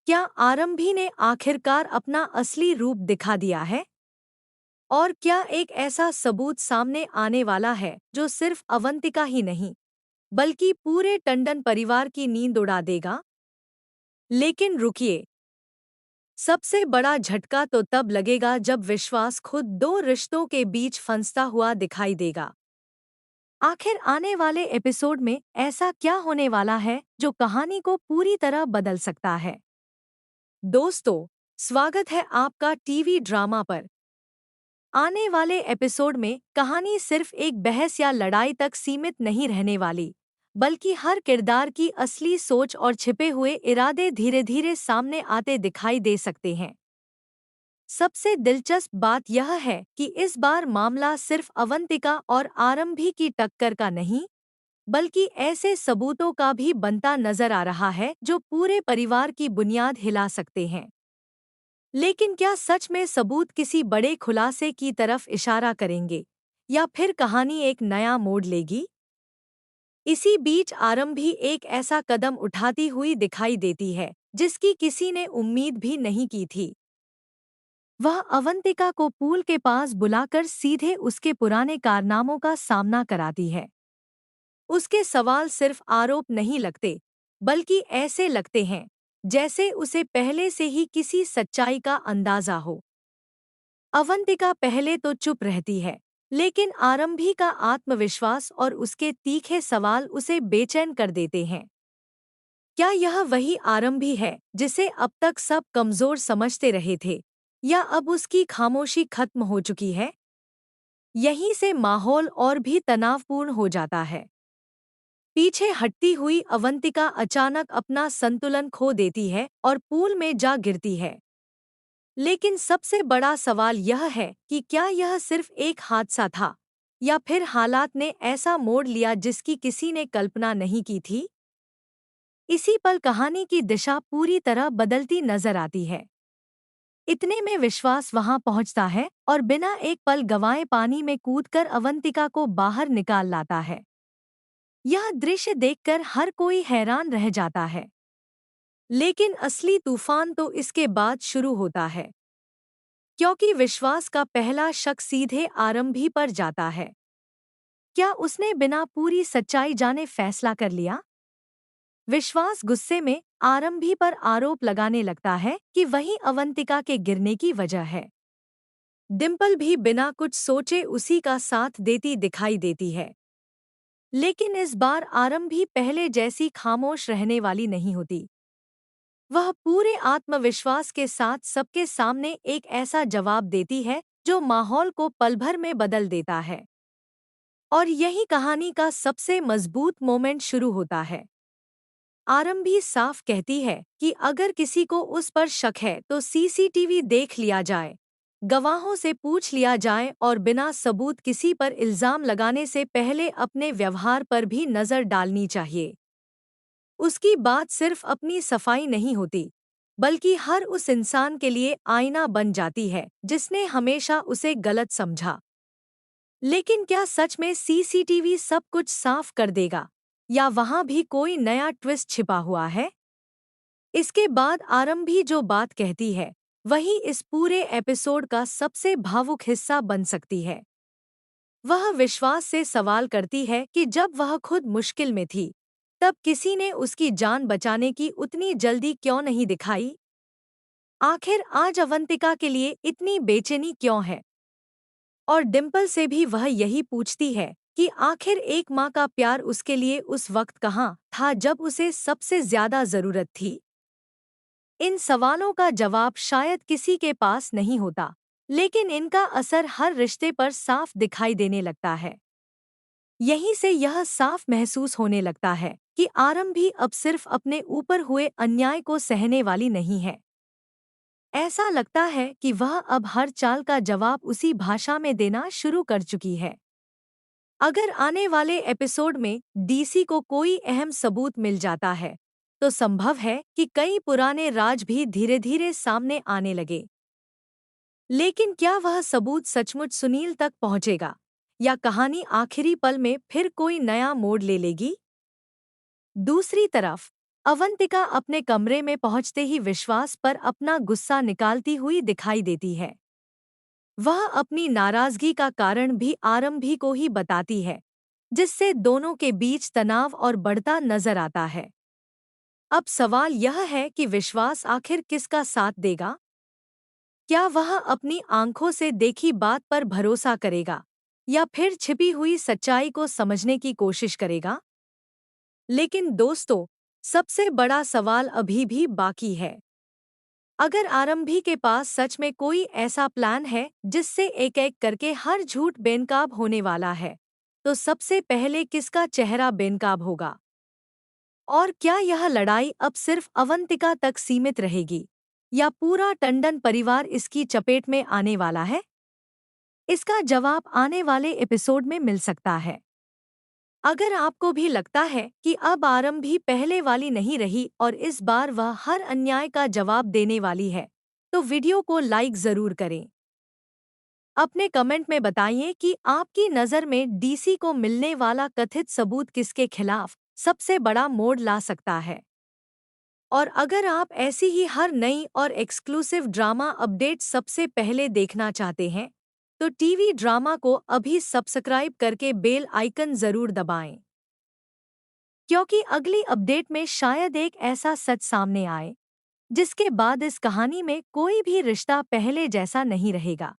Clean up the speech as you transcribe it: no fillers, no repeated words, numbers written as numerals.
क्या आरंभी ने आखिरकार अपना असली रूप दिखा दिया है? और क्या एक ऐसा सबूत सामने आने वाला है जो सिर्फ अवंतिका ही नहीं, बल्कि पूरे टंडन परिवार की नींद उड़ा देगा? लेकिन रुकिए, सबसे बड़ा झटका तो तब लगेगा जब विश्वास खुद दो रिश्तों के बीच फंसता हुआ दिखाई देगा। आखिर आने वाले एपिसोड में ऐसा क्या होने वाला है जो कहानी को पूरी तरह बदल सकता है? दोस्तों, स्वागत है आपका टीवी ड्रामा पर। आने वाले एपिसोड में कहानी सिर्फ एक बहस या लड़ाई तक सीमित नहीं रहने वाली, बल्कि हर किरदार की असली सोच और छिपे हुए इरादे धीरे धीरे सामने आते दिखाई दे सकते हैं। सबसे दिलचस्प बात यह है कि इस बार मामला सिर्फ अवंतिका और आरंभी की टक्कर का नहीं, बल्कि ऐसे सबूतों का भी बनता नजर आ रहा है जो पूरे परिवार की बुनियाद हिला सकते हैं। लेकिन क्या सच में सबूत किसी बड़े खुलासे की तरफ इशारा करेंगे, या फिर कहानी एक नया मोड़ लेगी? इसी बीच आरंभी एक ऐसा कदम उठाती हुई दिखाई देती है जिसकी किसी ने उम्मीद भी नहीं की थी। वह अवंतिका को पूल के पास बुलाकर सीधे उसके पुराने कारनामों का सामना कराती है। उसके सवाल सिर्फ आरोप नहीं लगते, बल्कि ऐसे लगते हैं जैसे उसे पहले से ही किसी सच्चाई का अंदाजा हो। अवंतिका पहले तो चुप रहती है, लेकिन आरंभी का आत्मविश्वास और उसके तीखे सवाल उसे बेचैन कर देते हैं। क्या यह वही आरंभी है जिसे अब तक सब कमजोर समझते रहे थे, या अब उसकी खामोशी खत्म हो चुकी है? यहीं से माहौल और भी तनावपूर्ण हो जाता है। पीछे हटती हुई अवंतिका अचानक अपना संतुलन खो देती है और पूल में जा गिरती है। लेकिन सबसे बड़ा सवाल यह है कि क्या यह सिर्फ एक हादसा था, या फिर हालात ने ऐसा मोड़ लिया जिसकी किसी ने कल्पना नहीं की थी? इसी पल कहानी की दिशा पूरी तरह बदलती नजर आती है। इतने में विश्वास वहां पहुंचता है और बिना एक पल गंवाए पानी में कूदकर अवंतिका को बाहर निकाल लाता है। यह दृश्य देखकर हर कोई हैरान रह जाता है। लेकिन असली तूफान तो इसके बाद शुरू होता है, क्योंकि विश्वास का पहला शक सीधे आरंभी पर जाता है। क्या उसने बिना पूरी सच्चाई जाने फैसला कर लिया? विश्वास गुस्से में आरंभी पर आरोप लगाने लगता है कि वही अवंतिका के गिरने की वजह है। डिम्पल भी बिना कुछ सोचे उसी का साथ देती दिखाई देती है। लेकिन इस बार आरंभी पहले जैसी खामोश रहने वाली नहीं होती। वह पूरे आत्मविश्वास के साथ सबके सामने एक ऐसा जवाब देती है जो माहौल को पल भर में बदल देता है। और यही कहानी का सबसे मजबूत मोमेंट शुरू होता है। आरंभी साफ कहती है कि अगर किसी को उस पर शक है तो सीसीटीवी देख लिया जाए, गवाहों से पूछ लिया जाए और बिना सबूत किसी पर इल्जाम लगाने से पहले अपने व्यवहार पर भी नजर डालनी चाहिए। उसकी बात सिर्फ अपनी सफाई नहीं होती, बल्कि हर उस इंसान के लिए आईना बन जाती है जिसने हमेशा उसे गलत समझा। लेकिन क्या सच में सीसीटीवी सब कुछ साफ कर देगा, या वहां भी कोई नया ट्विस्ट छिपा हुआ है? इसके बाद आरंभी जो बात कहती है, वही इस पूरे एपिसोड का सबसे भावुक हिस्सा बन सकती है। वह विश्वास से सवाल करती है कि जब वह खुद मुश्किल में थी, तब किसी ने उसकी जान बचाने की उतनी जल्दी क्यों नहीं दिखाई? आखिर आज अवंतिका के लिए इतनी बेचैनी क्यों है? और डिम्पल से भी वह यही पूछती है कि आखिर एक माँ का प्यार उसके लिए उस वक्त कहाँ था जब उसे सबसे ज्यादा जरूरत थी। इन सवालों का जवाब शायद किसी के पास नहीं होता, लेकिन इनका असर हर रिश्ते पर साफ दिखाई देने लगता है। यहीं से यह साफ महसूस होने लगता है कि आरंभी अब सिर्फ अपने ऊपर हुए अन्याय को सहने वाली नहीं है। ऐसा लगता है कि वह अब हर चाल का जवाब उसी भाषा में देना शुरू कर चुकी है। अगर आने वाले एपिसोड में डीसी को कोई अहम सबूत मिल जाता है, तो संभव है कि कई पुराने राज भी धीरे धीरे सामने आने लगे। लेकिन क्या वह सबूत सचमुच सुनील तक पहुंचेगा, या कहानी आखिरी पल में फिर कोई नया मोड़ ले लेगी? दूसरी तरफ अवंतिका अपने कमरे में पहुंचते ही विश्वास पर अपना गुस्सा निकालती हुई दिखाई देती है। वह अपनी नाराजगी का कारण भी आरंभी को ही बताती है, जिससे दोनों के बीच तनाव और बढ़ता नजर आता है। अब सवाल यह है कि विश्वास आखिर किसका साथ देगा? क्या वह अपनी आंखों से देखी बात पर भरोसा करेगा या फिर छिपी हुई सच्चाई को समझने की कोशिश करेगा? लेकिन दोस्तों, सबसे बड़ा सवाल अभी भी बाकी है। अगर आरंभी के पास सच में कोई ऐसा प्लान है जिससे एक-एक करके हर झूठ बेनकाब होने वाला है, तो सबसे पहले किसका चेहरा बेनकाब होगा? और क्या यह लड़ाई अब सिर्फ अवंतिका तक सीमित रहेगी या पूरा टंडन परिवार इसकी चपेट में आने वाला है? इसका जवाब आने वाले एपिसोड में मिल सकता है। अगर आपको भी लगता है कि अब आरंभी पहले वाली नहीं रही और इस बार वह हर अन्याय का जवाब देने वाली है, तो वीडियो को लाइक जरूर करें। अपने कमेंट में बताइए कि आपकी नज़र में डीसी को मिलने वाला कथित सबूत किसके खिलाफ सबसे बड़ा मोड़ ला सकता है। और अगर आप ऐसी ही हर नई और एक्सक्लूसिव ड्रामा अपडेट सबसे पहले देखना चाहते हैं, तो टीवी ड्रामा को अभी सब्सक्राइब करके बेल आइकन जरूर दबाएं, क्योंकि अगली अपडेट में शायद एक ऐसा सच सामने आए जिसके बाद इस कहानी में कोई भी रिश्ता पहले जैसा नहीं रहेगा।